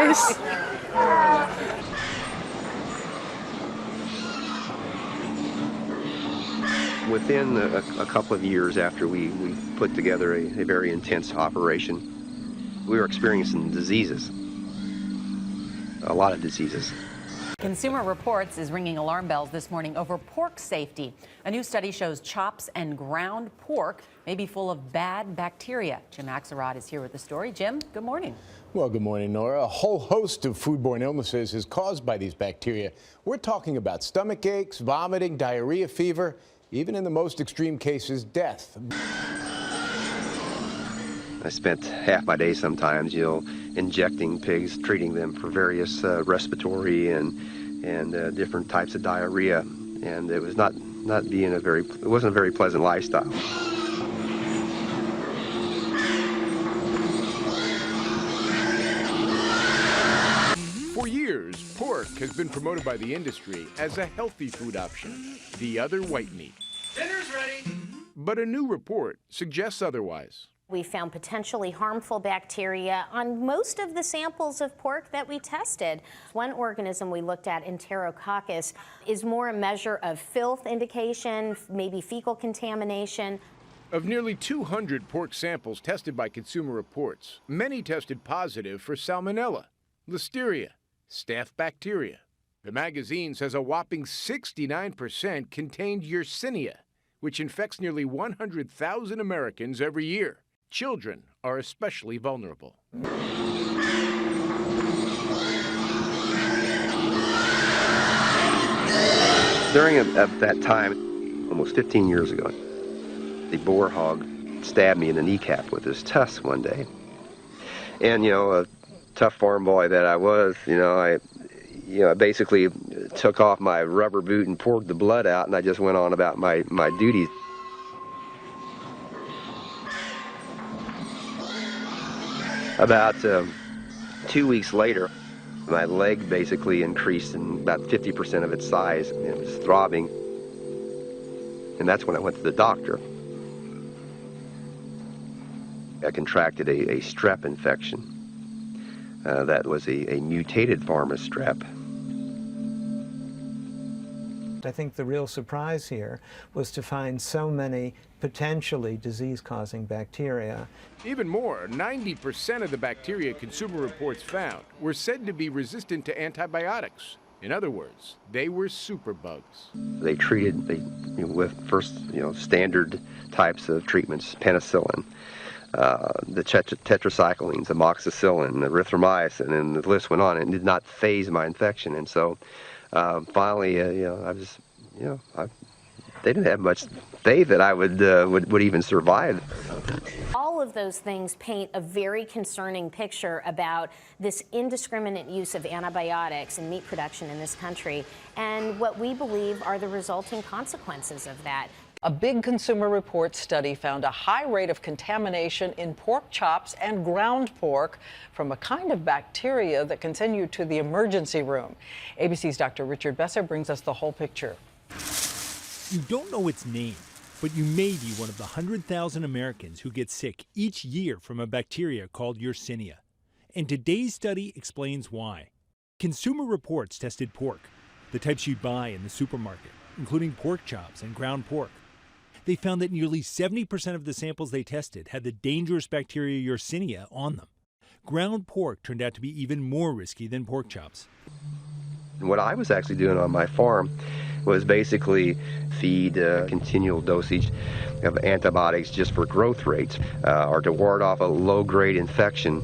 Nice. Within a couple of years after we put together a very intense operation, we were experiencing diseases, a lot of diseases. Consumer Reports is ringing alarm bells this morning over pork safety. A new study shows chops and ground pork may be full of bad bacteria. Jim Axelrod is here with the story. Jim, good morning. Well, good morning, Nora. A whole host of foodborne illnesses is caused by these bacteria. We're talking about stomach aches, vomiting, diarrhea, fever, even in the most extreme cases, death. I spent half my day sometimes, injecting pigs, treating them for various respiratory and different types of diarrhea, and it was it wasn't a very pleasant lifestyle. For years, pork has been promoted by the industry as a healthy food option, the other white meat. Dinner's ready. But a new report suggests otherwise. We found potentially harmful bacteria on most of the samples of pork that we tested. One organism we looked at, Enterococcus, is more a measure of filth indication, maybe fecal contamination. Of nearly 200 pork samples tested by Consumer Reports, many tested positive for Salmonella, Listeria, Staph bacteria. The magazine says a whopping 69% contained Yersinia, which infects nearly 100,000 Americans every year. Children are especially vulnerable. During that time, almost 15 years ago, the boar hog stabbed me in the kneecap with his tusk one day. And, a tough farm boy that I was, I basically took off my rubber boot and poured the blood out, and I just went on about my duties. About 2 weeks later, my leg basically increased in about 50% of its size. It was throbbing, and that's when I went to the doctor. I contracted a strep infection. That was a mutated form of strep. I think the real surprise here was to find so many potentially disease-causing bacteria. Even more, 90% of the bacteria Consumer Reports found were said to be resistant to antibiotics. In other words, they were superbugs. They treated with first, standard types of treatments, penicillin, the tetracyclines, amoxicillin, erythromycin, and the list went on. And it did not phase my infection, and so finally, they didn't have much faith that I would even survive. All of those things paint a very concerning picture about this indiscriminate use of antibiotics in meat production in this country, and what we believe are the resulting consequences of that. A big Consumer Reports study found a high rate of contamination in pork chops and ground pork from a kind of bacteria that continued to the emergency room. ABC's Dr. Richard Besser brings us the whole picture. You don't know its name, but you may be one of the 100,000 Americans who get sick each year from a bacteria called Yersinia. And today's study explains why. Consumer Reports tested pork, the types you'd buy in the supermarket, including pork chops and ground pork. They found that nearly 70% of the samples they tested had the dangerous bacteria Yersinia on them. Ground pork turned out to be even more risky than pork chops. What I was actually doing on my farm was basically feed continual dosage of antibiotics just for growth rates or to ward off a low-grade infection.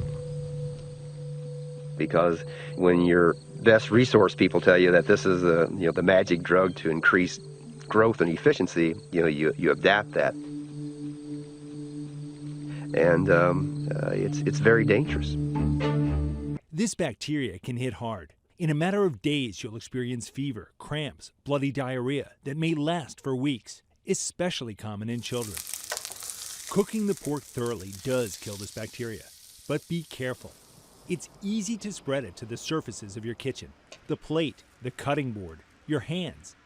Because when your best resource people tell you that this is the magic drug to increase growth and efficiency, you adapt that, and it's very dangerous. This bacteria can hit hard. In a matter of days, you'll experience fever, cramps, bloody diarrhea that may last for weeks, especially common in children. Cooking the pork thoroughly does kill this bacteria, but be careful. It's easy to spread it to the surfaces of your kitchen, the plate, the cutting board, your hands,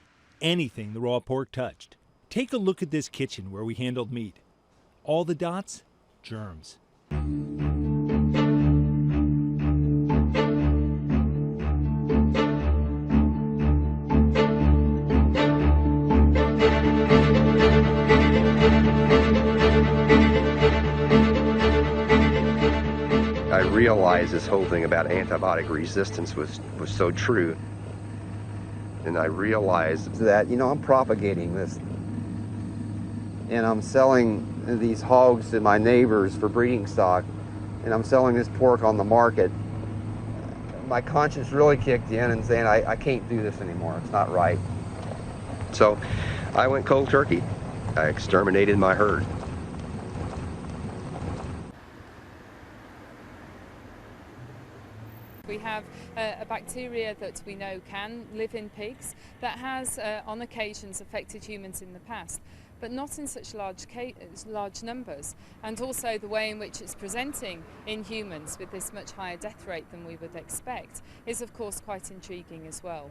anything the raw pork touched. Take a look at this kitchen where we handled meat. All the dots? Germs. I realized this whole thing about antibiotic resistance was so true. And I realized that, I'm propagating this. And I'm selling these hogs to my neighbors for breeding stock. And I'm selling this pork on the market. My conscience really kicked in and saying, I can't do this anymore. It's not right. So I went cold turkey. I exterminated my herd. We have a bacteria that we know can live in pigs that has on occasions affected humans in the past, but not in such large numbers, and also the way in which it's presenting in humans with this much higher death rate than we would expect is of course quite intriguing as well.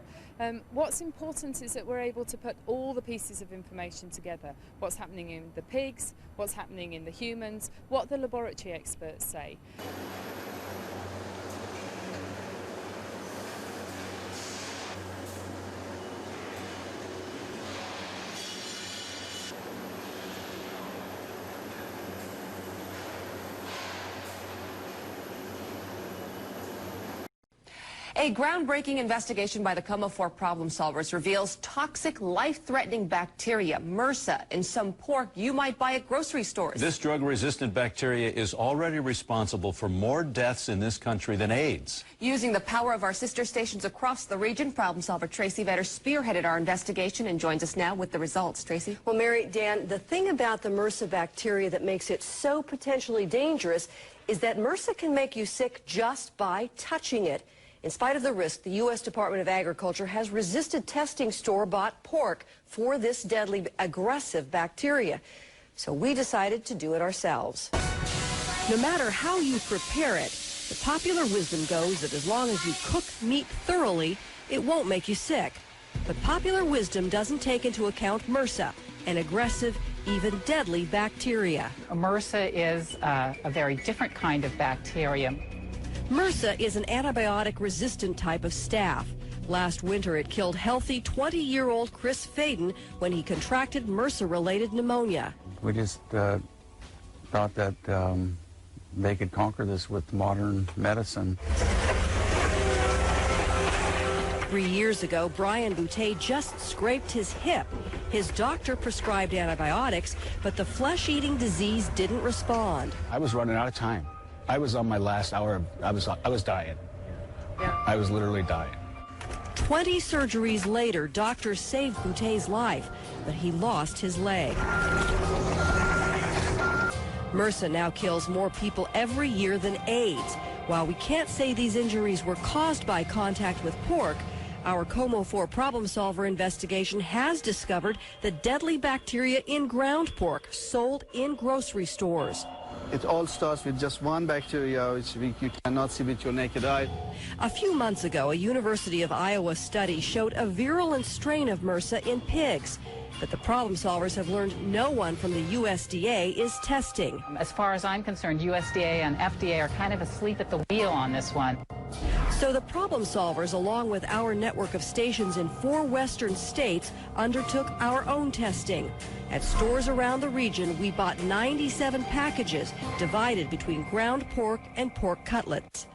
What's important is that we're able to put all the pieces of information together, what's happening in the pigs, what's happening in the humans, what the laboratory experts say. A groundbreaking investigation by the Coma 4 problem solvers reveals toxic, life-threatening bacteria, MRSA, in some pork you might buy at grocery stores. This drug-resistant bacteria is already responsible for more deaths in this country than AIDS. Using the power of our sister stations across the region, problem solver Tracy Vetter spearheaded our investigation and joins us now with the results. Tracy? Well, Mary, Dan, the thing about the MRSA bacteria that makes it so potentially dangerous is that MRSA can make you sick just by touching it. In spite of the risk, the U.S. Department of Agriculture has resisted testing store-bought pork for this deadly, aggressive bacteria. So we decided to do it ourselves. No matter how you prepare it, the popular wisdom goes that as long as you cook meat thoroughly, it won't make you sick. But popular wisdom doesn't take into account MRSA, an aggressive, even deadly bacteria. MRSA is a very different kind of bacterium. MRSA is an antibiotic-resistant type of staph. Last winter, it killed healthy 20-year-old Chris Faden when he contracted MRSA-related pneumonia. We just thought that they could conquer this with modern medicine. 3 years ago, Brian Boutte just scraped his hip. His doctor prescribed antibiotics, but the flesh-eating disease didn't respond. I was running out of time. I was on my last hour. I was dying. Yeah. I was literally dying. 20 surgeries later, doctors saved Boutte's life, but he lost his leg. MRSA now kills more people every year than AIDS. While we can't say these injuries were caused by contact with pork, our Como 4 problem solver investigation has discovered the deadly bacteria in ground pork sold in grocery stores. It all starts with just one bacteria, which you cannot see with your naked eye. A few months ago, a University of Iowa study showed a virulent strain of MRSA in pigs. But the problem solvers have learned no one from the USDA is testing. As far as I'm concerned, USDA and FDA are kind of asleep at the wheel on this one. So the problem solvers, along with our network of stations in 4 western states, undertook our own testing. At stores around the region, we bought 97 packages divided between ground pork and pork cutlets.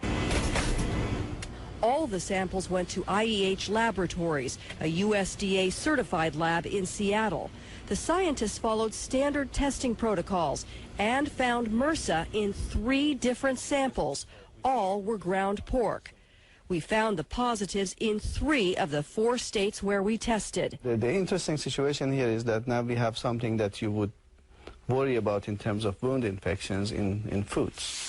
All the samples went to IEH Laboratories, a USDA certified lab in Seattle. The scientists followed standard testing protocols and found MRSA in 3 different samples. All were ground pork. We found the positives in 3 of the 4 states where we tested. The interesting situation here is that now we have something that you would worry about in terms of wound infections in foods.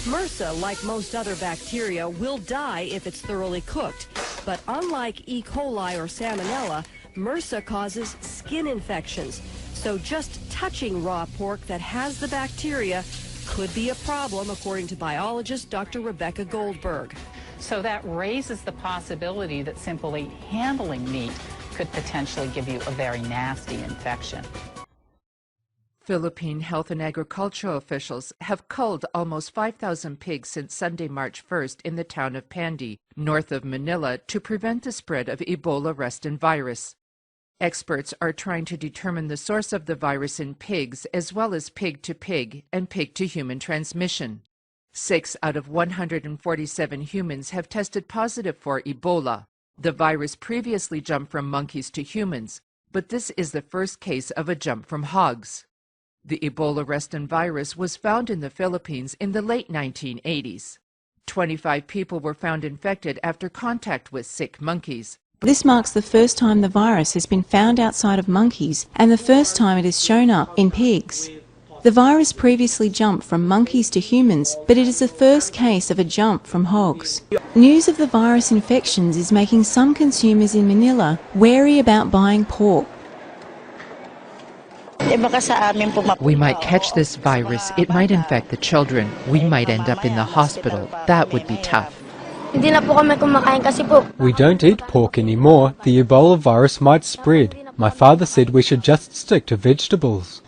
MRSA, like most other bacteria, will die if it's thoroughly cooked. But unlike E. coli or Salmonella, MRSA causes skin infections. So just touching raw pork that has the bacteria could be a problem, according to biologist Dr. Rebecca Goldberg. So that raises the possibility that simply handling meat could potentially give you a very nasty infection. Philippine health and agricultural officials have culled almost 5,000 pigs since Sunday, March 1st in the town of Pandy, north of Manila, to prevent the spread of Ebola Reston virus. Experts are trying to determine the source of the virus in pigs, as well as pig-to-pig and pig-to-human transmission. 6 out of 147 humans have tested positive for Ebola. The virus previously jumped from monkeys to humans, but this is the first case of a jump from hogs. The Ebola Reston virus was found in the Philippines in the late 1980s. 25 people were found infected after contact with sick monkeys. This marks the first time the virus has been found outside of monkeys and the first time it has shown up in pigs. The virus previously jumped from monkeys to humans, but it is the first case of a jump from hogs. News of the virus infections is making some consumers in Manila wary about buying pork. We might catch this virus. It might infect the children. We might end up in the hospital. That would be tough. We don't eat pork anymore. The Ebola virus might spread. My father said we should just stick to vegetables.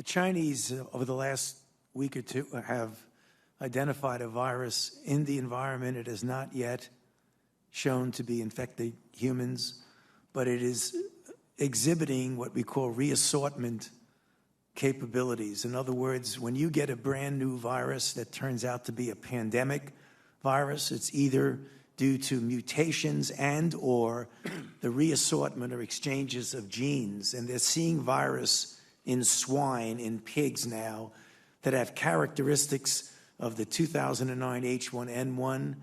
The Chinese, over the last week or two, have identified a virus in the environment. It has not yet shown to be infecting humans, but it is exhibiting what we call reassortment capabilities. In other words, when you get a brand new virus that turns out to be a pandemic virus, it's either due to mutations and or the reassortment or exchanges of genes. And they're seeing virus in swine, in pigs now, that have characteristics of the 2009 H1N1,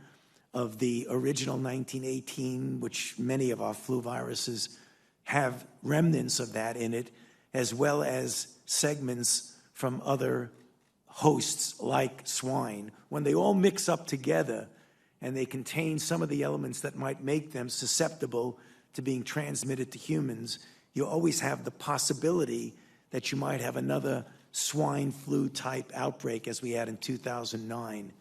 of the original 1918, which many of our flu viruses have remnants of that in it, as well as segments from other hosts like swine. When they all mix up together and they contain some of the elements that might make them susceptible to being transmitted to humans, you always have the possibility that you might have another swine flu type outbreak as we had in 2009.